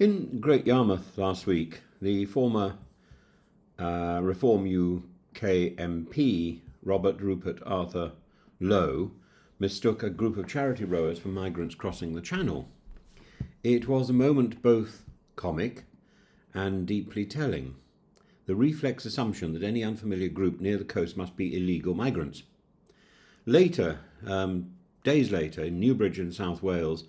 In Great Yarmouth last week, the former Reform UK MP Robert Rupert Arthur Lowe mistook a group of charity rowers for migrants crossing the Channel. It was a moment both comic and deeply telling. The reflex assumption that any unfamiliar group near the coast must be illegal migrants. Later, days later, in Newbridge in South Wales,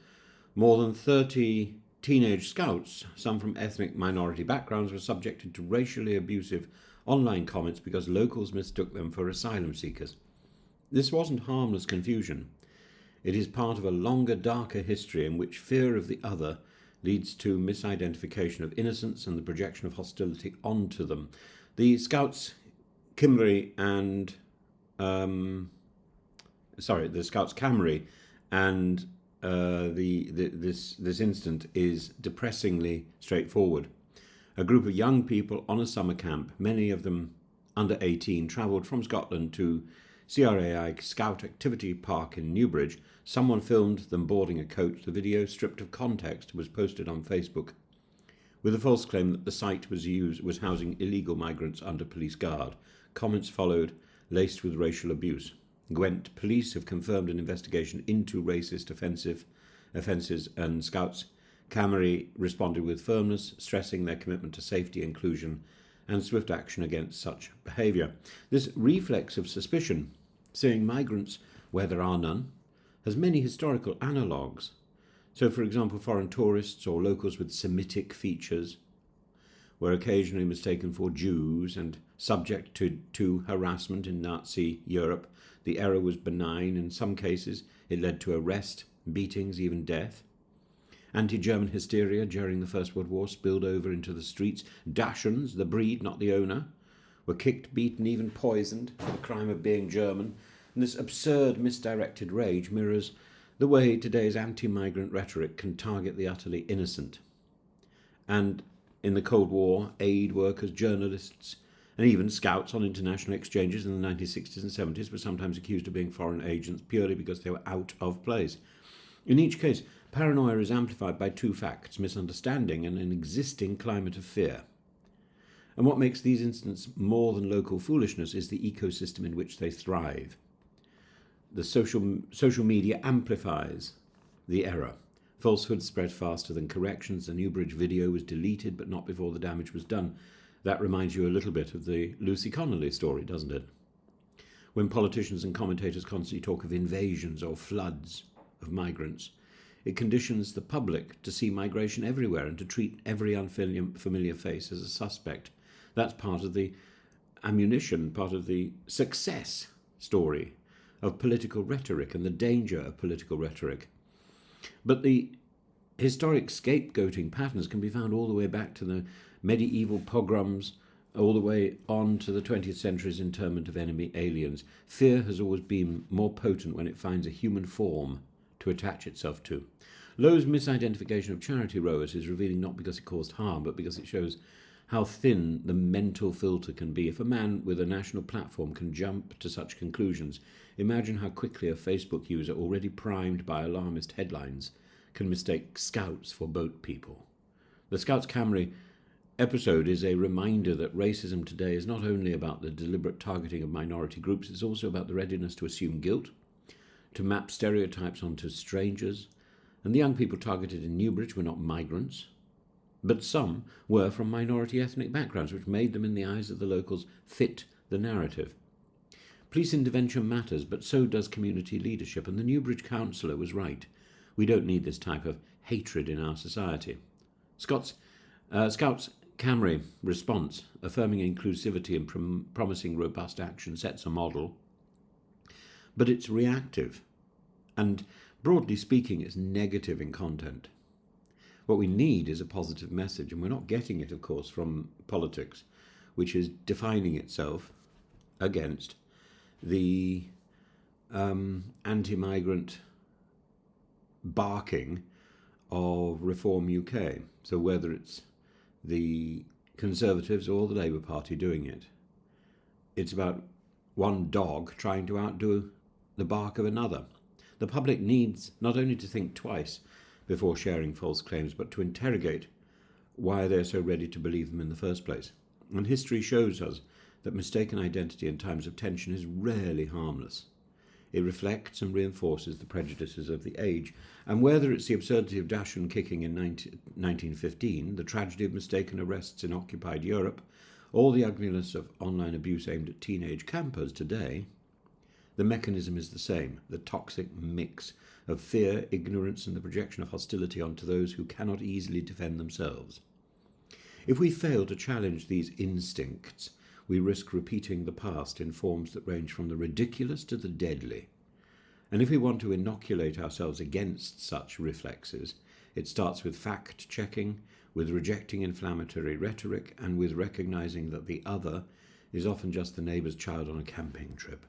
more than 30 teenage scouts, some from ethnic minority backgrounds, were subjected to racially abusive online comments because locals mistook them for asylum seekers. This wasn't harmless confusion. It is part of a longer, darker history in which fear of the other leads to misidentification of innocents and the projection of hostility onto them. The Scouts Camry and this incident is depressingly straightforward. A group of young people on a summer camp, many of them under 18, travelled from Scotland to CRAI Scout Activity Park in Newbridge. Someone filmed them boarding a coach. The video, stripped of context, was posted on Facebook with a false claim that the site was housing illegal migrants under police guard. Comments followed, laced with racial abuse. Gwent police have confirmed an investigation into racist offences, and Scouts Camry responded with firmness, stressing their commitment to safety, inclusion and swift action against such behaviour. This reflex of suspicion, seeing migrants where there are none, has many historical analogues. So, for example, foreign tourists or locals with Semitic features were occasionally mistaken for Jews and subject to harassment in Nazi Europe. The error was benign. In some cases, it led to arrest, beatings, even death. Anti-German hysteria during the First World War spilled over into the streets. Dachshunds, the breed, not the owner, were kicked, beaten, even poisoned for the crime of being German. And this absurd, misdirected rage mirrors the way today's anti-migrant rhetoric can target the utterly innocent. And in the Cold War, aid workers, journalists, and even scouts on international exchanges in the 1960s and 70s were sometimes accused of being foreign agents purely because they were out of place. In each case, paranoia is amplified by two facts: misunderstanding and an existing climate of fear. And what makes these incidents more than local foolishness is the ecosystem in which they thrive. The social media amplifies the error. Falsehoods spread faster than corrections. The Newbridge video was deleted, but not before the damage was done. That reminds you a little bit of the Lucy Connolly story, doesn't it? When politicians and commentators constantly talk of invasions or floods of migrants, it conditions the public to see migration everywhere and to treat every unfamiliar face as a suspect. That's part of the ammunition, part of the success story of political rhetoric and the danger of political rhetoric. But the historic scapegoating patterns can be found all the way back to the medieval pogroms, all the way on to the 20th century's internment of enemy aliens. Fear has always been more potent when it finds a human form to attach itself to. Lowe's misidentification of charity rowers is revealing not because it caused harm, but because it shows how thin the mental filter can be. If a man with a national platform can jump to such conclusions, imagine how quickly a Facebook user already primed by alarmist headlines can mistake scouts for boat people. The Scouts Camry episode is a reminder that racism today is not only about the deliberate targeting of minority groups, it's also about the readiness to assume guilt, to map stereotypes onto strangers. And the young people targeted in Newbridge were not migrants, but some were from minority ethnic backgrounds, which made them, in the eyes of the locals, fit the narrative. Police intervention matters, but so does community leadership, and the Newbridge councillor was right. We don't need this type of hatred in our society. Scouts Camry response, affirming inclusivity and promising robust action, sets a model, but it's reactive, and broadly speaking, it's negative in content. What we need is a positive message, and we're not getting it, of course, from politics, which is defining itself against the anti-migrant barking of Reform UK. So whether it's the Conservatives or the Labour Party doing it, it's about one dog trying to outdo the bark of another. The public needs not only to think twice before sharing false claims, but to interrogate why they're so ready to believe them in the first place. And history shows us that mistaken identity in times of tension is rarely harmless. It reflects and reinforces the prejudices of the age. And whether it's the absurdity of Dachshund kicking in 1915, the tragedy of mistaken arrests in occupied Europe, or the ugliness of online abuse aimed at teenage campers today, the mechanism is the same, the toxic mix of fear, ignorance, and the projection of hostility onto those who cannot easily defend themselves. If we fail to challenge these instincts, we risk repeating the past in forms that range from the ridiculous to the deadly. And if we want to inoculate ourselves against such reflexes, it starts with fact-checking, with rejecting inflammatory rhetoric, and with recognizing that the other is often just the neighbour's child on a camping trip.